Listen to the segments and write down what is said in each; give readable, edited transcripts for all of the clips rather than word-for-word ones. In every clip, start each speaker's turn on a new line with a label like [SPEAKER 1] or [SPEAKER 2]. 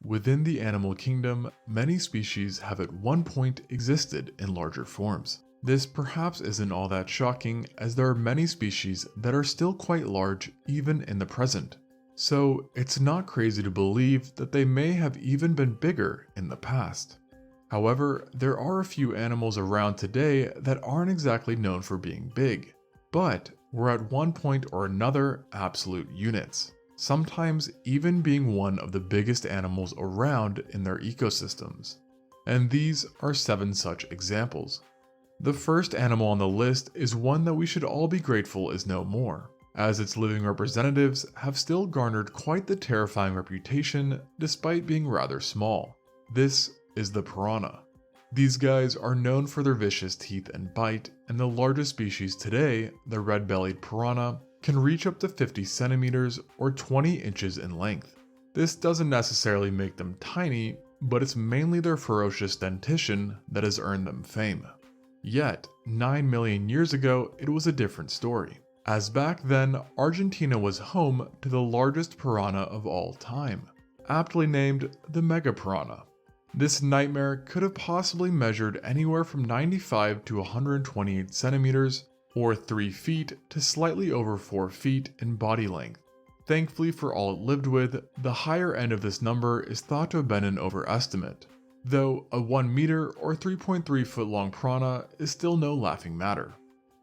[SPEAKER 1] Within the animal kingdom, many species have at one point existed in larger forms. This perhaps isn't all that shocking, as there are many species that are still quite large even in the present. So it's not crazy to believe that they may have even been bigger in the past. However, there are a few animals around today that aren't exactly known for being big, but were at one point or another absolute units, sometimes even being one of the biggest animals around in their ecosystems. And these are 7 such examples. The first animal on the list is one that we should all be grateful is no more, as its living representatives have still garnered quite the terrifying reputation despite being rather small. This is the piranha. These guys are known for their vicious teeth and bite, and the largest species today, the red-bellied piranha, can reach up to 50 centimeters or 20 inches in length. This doesn't necessarily make them tiny, but it's mainly their ferocious dentition that has earned them fame. Yet, 9 million years ago, it was a different story, as back then, Argentina was home to the largest piranha of all time, aptly named the mega piranha. This nightmare could have possibly measured anywhere from 95 to 128 centimeters, or 3 feet to slightly over 4 feet in body length. Thankfully for all it lived with, the higher end of this number is thought to have been an overestimate, though a 1 meter or 3.3 foot long piranha is still no laughing matter.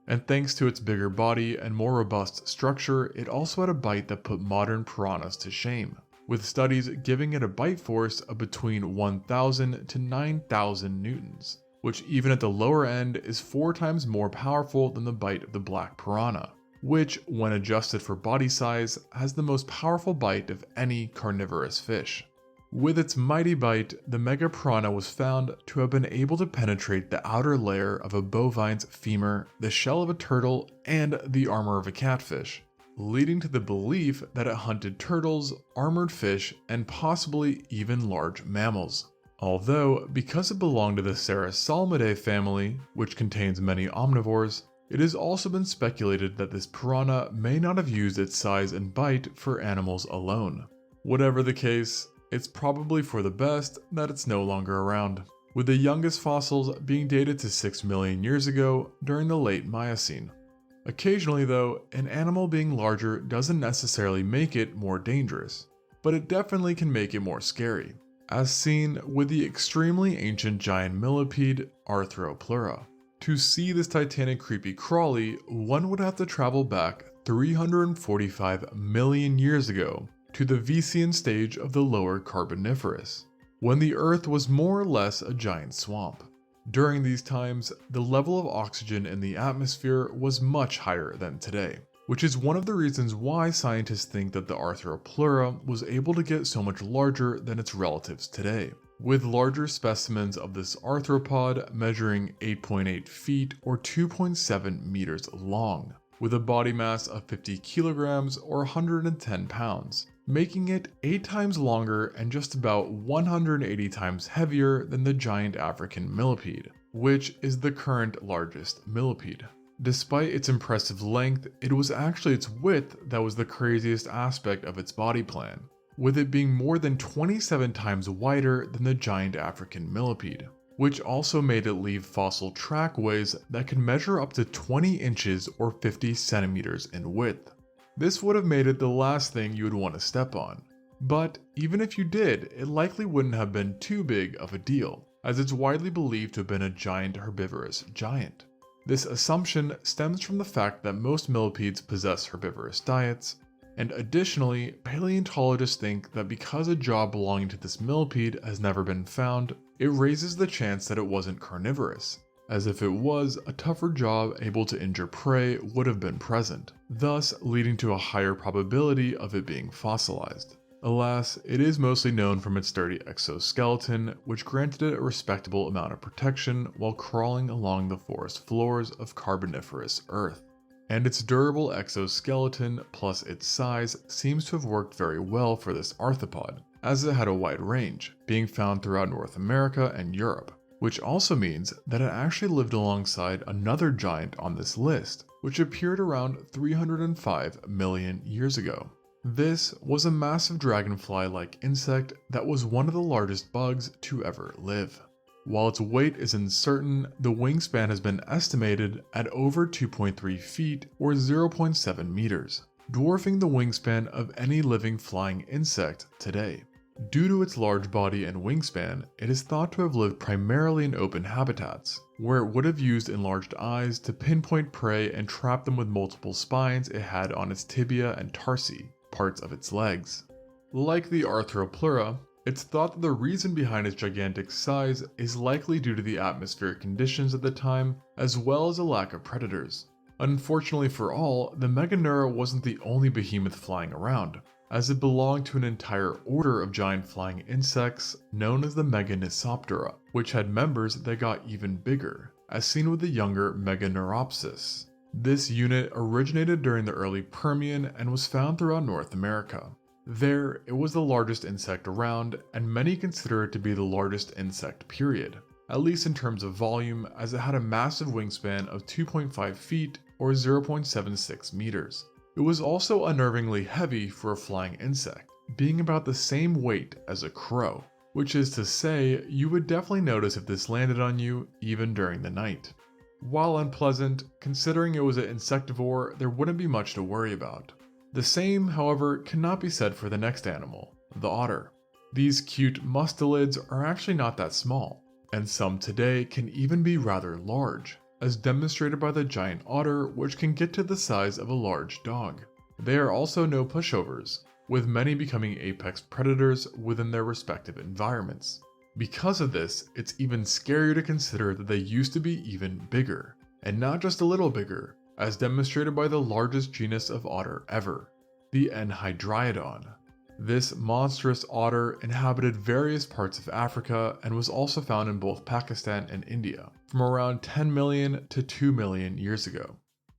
[SPEAKER 1] And thanks to its bigger body and more robust structure, it also had a bite that put modern piranhas to shame, with studies giving it a bite force of between 1,000 to 9,000 newtons, which even at the lower end is 4 times more powerful than the bite of the black piranha, which, when adjusted for body size, has the most powerful bite of any carnivorous fish. With its mighty bite, the mega piranha was found to have been able to penetrate the outer layer of a bovine's femur, the shell of a turtle, and the armor of a catfish, leading to the belief that it hunted turtles, armored fish, and possibly even large mammals. Although, because it belonged to the Cerassalmidae family, which contains many omnivores, it has also been speculated that this piranha may not have used its size and bite for animals alone. Whatever the case, it's probably for the best that it's no longer around, with the youngest fossils being dated to 6 million years ago during the late Miocene. Occasionally though, an animal being larger doesn't necessarily make it more dangerous, but it definitely can make it more scary, as seen with the extremely ancient giant millipede Arthropleura. To see this titanic creepy crawly, one would have to travel back 345 million years ago to the Vesian stage of the lower Carboniferous, when the Earth was more or less a giant swamp. During these times, the level of oxygen in the atmosphere was much higher than today, which is one of the reasons why scientists think that the Arthropleura was able to get so much larger than its relatives today, with larger specimens of this arthropod measuring 8.8 feet or 2.7 meters long, with a body mass of 50 kilograms or 110 pounds, making it 8 times longer and just about 180 times heavier than the giant African millipede, which is the current largest millipede. Despite its impressive length, it was actually its width that was the craziest aspect of its body plan, with it being more than 27 times wider than the giant African millipede, which also made it leave fossil trackways that could measure up to 20 inches or 50 centimeters in width. This would have made it the last thing you would want to step on. But even if you did, it likely wouldn't have been too big of a deal, as it's widely believed to have been a giant herbivorous giant. This assumption stems from the fact that most millipedes possess herbivorous diets, and additionally, paleontologists think that because a jaw belonging to this millipede has never been found, it raises the chance that it wasn't carnivorous, as if it was, a tougher jaw able to injure prey would have been present, thus leading to a higher probability of it being fossilized. Alas, it is mostly known from its sturdy exoskeleton, which granted it a respectable amount of protection while crawling along the forest floors of Carboniferous Earth. And its durable exoskeleton plus its size seems to have worked very well for this arthropod, as it had a wide range, being found throughout North America and Europe, which also means that it actually lived alongside another giant on this list, which appeared around 305 million years ago. This was a massive dragonfly-like insect that was one of the largest bugs to ever live. While its weight is uncertain, the wingspan has been estimated at over 2.3 feet or 0.7 meters, dwarfing the wingspan of any living flying insect today. Due to its large body and wingspan, it is thought to have lived primarily in open habitats, where it would have used enlarged eyes to pinpoint prey and trap them with multiple spines it had on its tibia and tarsi, parts of its legs. Like the Arthropleura, it's thought that the reason behind its gigantic size is likely due to the atmospheric conditions at the time, as well as a lack of predators. Unfortunately for all, the Meganeura wasn't the only behemoth flying around, as it belonged to an entire order of giant flying insects known as the Meganisoptera, which had members that got even bigger, as seen with the younger Meganeuropsis. This unit originated during the early Permian and was found throughout North America. There, it was the largest insect around, and many consider it to be the largest insect period, at least in terms of volume, as it had a massive wingspan of 2.5 feet or 0.76 meters. It was also unnervingly heavy for a flying insect, being about the same weight as a crow, which is to say, you would definitely notice if this landed on you even during the night. While unpleasant, considering it was an insectivore, there wouldn't be much to worry about. The same, however, cannot be said for the next animal, the otter. These cute mustelids are actually not that small, and some today can even be rather large, as demonstrated by the giant otter, which can get to the size of a large dog. They are also no pushovers, with many becoming apex predators within their respective environments. Because of this, it's even scarier to consider that they used to be even bigger, and not just a little bigger, as demonstrated by the largest genus of otter ever, the Enhydriodon. This monstrous otter inhabited various parts of Africa and was also found in both Pakistan and India, from around 10 million to 2 million years ago.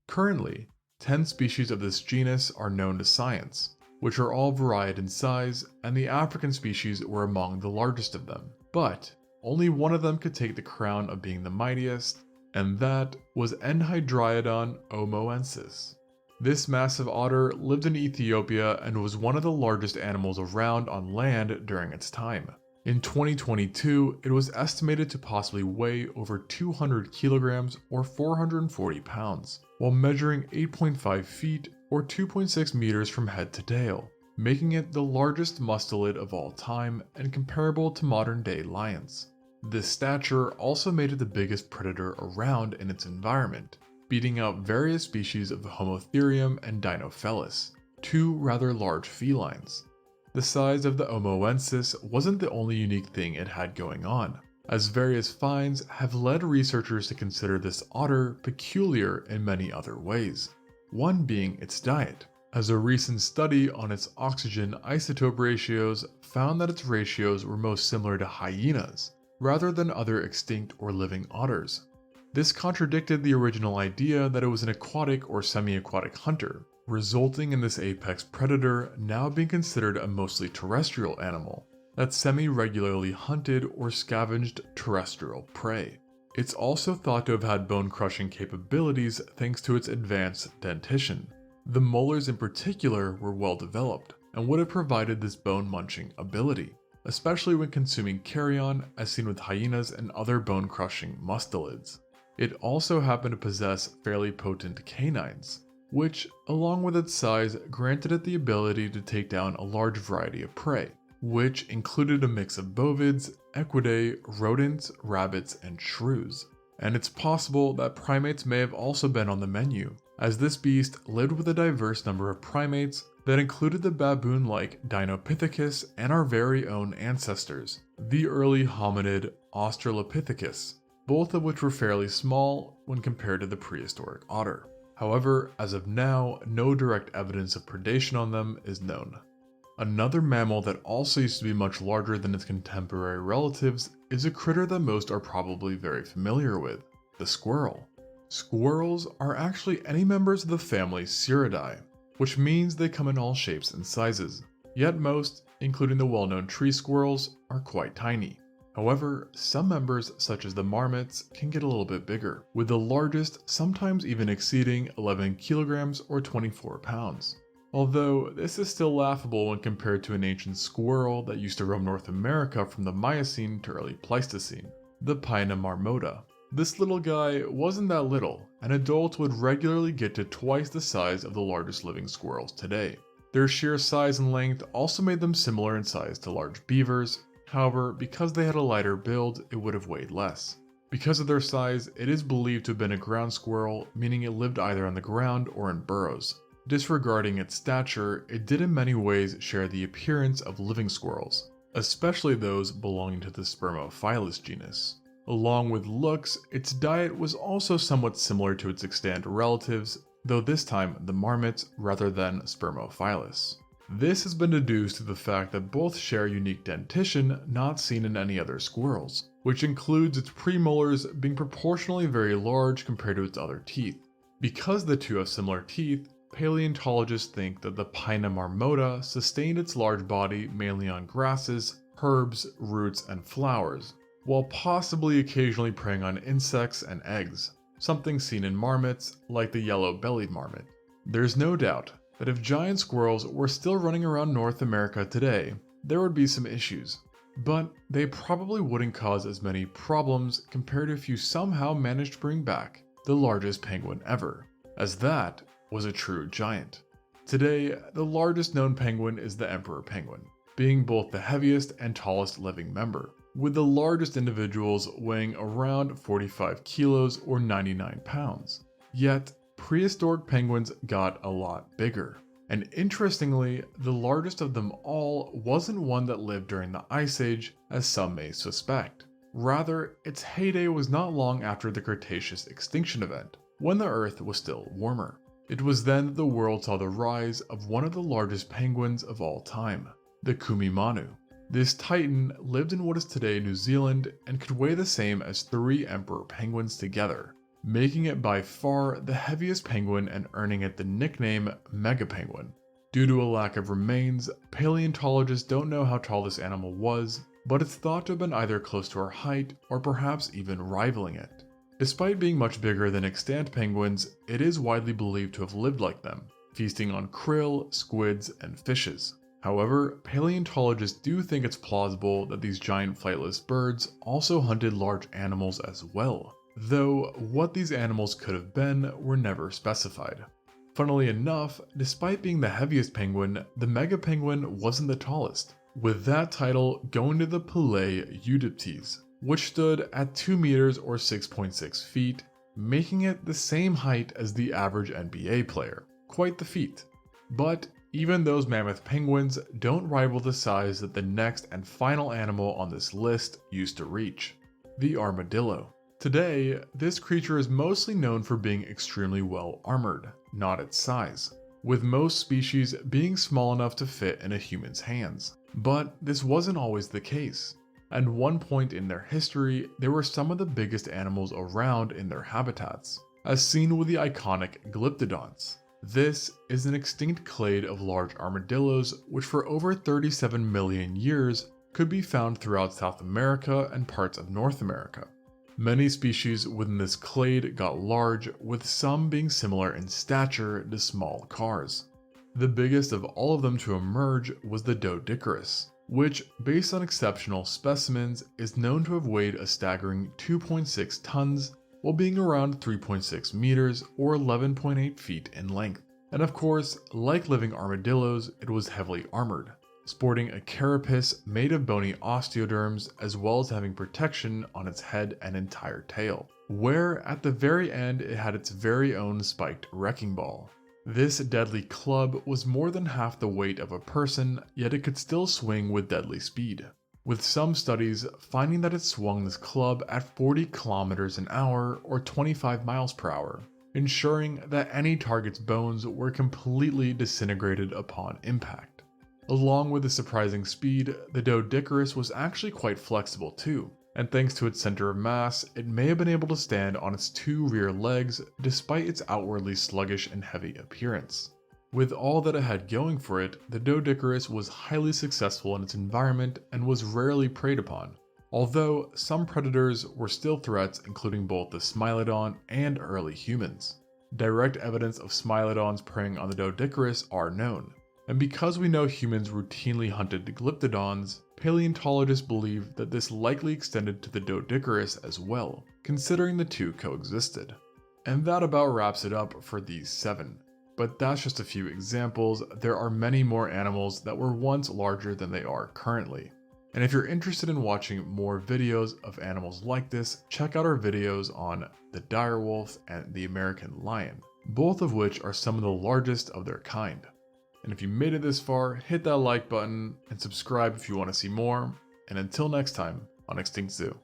[SPEAKER 1] Currently, 10 species of this genus are known to science, which are all varied in size, and the African species were among the largest of them. But only one of them could take the crown of being the mightiest, and that was Enhydriodon omoensis. This massive otter lived in Ethiopia and was one of the largest animals around on land during its time. In 2022, it was estimated to possibly weigh over 200 kilograms or 440 pounds, while measuring 8.5 feet or 2.6 meters from head to tail, making it the largest mustelid of all time and comparable to modern-day lions. This stature also made it the biggest predator around in its environment, beating out various species of Homotherium and Dinofelis, two rather large felines. The size of the omoensis wasn't the only unique thing it had going on, as various finds have led researchers to consider this otter peculiar in many other ways, one being its diet, as a recent study on its oxygen isotope ratios found that its ratios were most similar to hyenas, rather than other extinct or living otters. This contradicted the original idea that it was an aquatic or semi-aquatic hunter, resulting in this apex predator now being considered a mostly terrestrial animal that semi-regularly hunted or scavenged terrestrial prey. It's also thought to have had bone-crushing capabilities thanks to its advanced dentition. The molars in particular were well developed and would have provided this bone-munching ability, especially when consuming carrion as seen with hyenas and other bone-crushing mustelids. It also happened to possess fairly potent canines, which, along with its size, granted it the ability to take down a large variety of prey, which included a mix of bovids, equidae, rodents, rabbits, and shrews. And it's possible that primates may have also been on the menu, as this beast lived with a diverse number of primates that included the baboon-like Dinopithecus and our very own ancestors, the early hominid Australopithecus, both of which were fairly small when compared to the prehistoric otter. However, as of now, no direct evidence of predation on them is known. Another mammal that also used to be much larger than its contemporary relatives is a critter that most are probably very familiar with, the squirrel. Squirrels are actually any members of the family Sciuridae, which means they come in all shapes and sizes, yet most, including the well-known tree squirrels, are quite tiny. However, some members, such as the marmots, can get a little bit bigger, with the largest sometimes even exceeding 11 kilograms or 24 pounds. Although this is still laughable when compared to an ancient squirrel that used to roam North America from the Miocene to early Pleistocene, the Piranha marmota. This little guy wasn't that little, and adults would regularly get to twice the size of the largest living squirrels today. Their sheer size and length also made them similar in size to large beavers. However, because they had a lighter build, it would have weighed less. Because of their size, it is believed to have been a ground squirrel, meaning it lived either on the ground or in burrows. Disregarding its stature, it did in many ways share the appearance of living squirrels, especially those belonging to the Spermophilus genus. Along with looks, its diet was also somewhat similar to its extant relatives, though this time the marmots rather than Spermophilus. This has been deduced to the fact that both share unique dentition not seen in any other squirrels, which includes its premolars being proportionally very large compared to its other teeth. Because the two have similar teeth, paleontologists think that the Piranha marmota sustained its large body mainly on grasses, herbs, roots, and flowers, while possibly occasionally preying on insects and eggs, something seen in marmots like the yellow-bellied marmot. There's no doubt that if giant squirrels were still running around North America today, there would be some issues, but they probably wouldn't cause as many problems compared to if you somehow managed to bring back the largest penguin ever, as that was a true giant. Today, the largest known penguin is the emperor penguin, being both the heaviest and tallest living member, with the largest individuals weighing around 45 kilos or 99 pounds. Yet, prehistoric penguins got a lot bigger. And interestingly, the largest of them all wasn't one that lived during the Ice Age, as some may suspect. Rather, its heyday was not long after the Cretaceous extinction event, when the Earth was still warmer. It was then that the world saw the rise of one of the largest penguins of all time, the Kumimanu. This titan lived in what is today New Zealand and could weigh the same as 3 emperor penguins together, making it by far the heaviest penguin and earning it the nickname Megapenguin. Due to a lack of remains, paleontologists don't know how tall this animal was, but it's thought to have been either close to our height or perhaps even rivaling it. Despite being much bigger than extant penguins, it is widely believed to have lived like them, feasting on krill, squids, and fishes. However, paleontologists do think it's plausible that these giant flightless birds also hunted large animals as well, though what these animals could have been were never specified. Funnily enough, despite being the heaviest penguin, the megapenguin wasn't the tallest, with that title going to the Palaeodyptes, which stood at 2 meters or 6.6 feet, making it the same height as the average NBA player. Quite the feat. But even those mammoth penguins don't rival the size that the next and final animal on this list used to reach, the armadillo. Today, this creature is mostly known for being extremely well armored, not its size, with most species being small enough to fit in a human's hands. But this wasn't always the case. At one point in their history, they were some of the biggest animals around in their habitats, as seen with the iconic glyptodonts. This is an extinct clade of large armadillos which for over 37 million years could be found throughout South America and parts of North America. Many species within this clade got large, with some being similar in stature to small cars. The biggest of all of them to emerge was the Doedicurus, which, based on exceptional specimens, is known to have weighed a staggering 2.6 tons while being around 3.6 meters or 11.8 feet in length. And of course, like living armadillos, it was heavily armored, sporting a carapace made of bony osteoderms as well as having protection on its head and entire tail, where at the very end it had its very own spiked wrecking ball. This deadly club was more than half the weight of a person, yet it could still swing with deadly speed, with some studies finding that it swung this club at 40 kilometers an hour or 25 miles per hour, ensuring that any target's bones were completely disintegrated upon impact. Along with the surprising speed, the Doedicurus was actually quite flexible too, and thanks to its center of mass, it may have been able to stand on its 2 rear legs despite its outwardly sluggish and heavy appearance. With all that it had going for it, the Doedicurus was highly successful in its environment and was rarely preyed upon, although some predators were still threats, including both the Smilodon and early humans. Direct evidence of smilodons preying on the Doedicurus are known, and because we know humans routinely hunted glyptodons, paleontologists believe that this likely extended to the Doedicurus as well, considering the two coexisted. And that about wraps it up for these 7. But that's just a few examples. There are many more animals that were once larger than they are currently. And if you're interested in watching more videos of animals like this, check out our videos on the direwolf and the American lion, both of which are some of the largest of their kind. And if you made it this far, hit that like button and subscribe if you want to see more. And until next time on ExtinctZoo.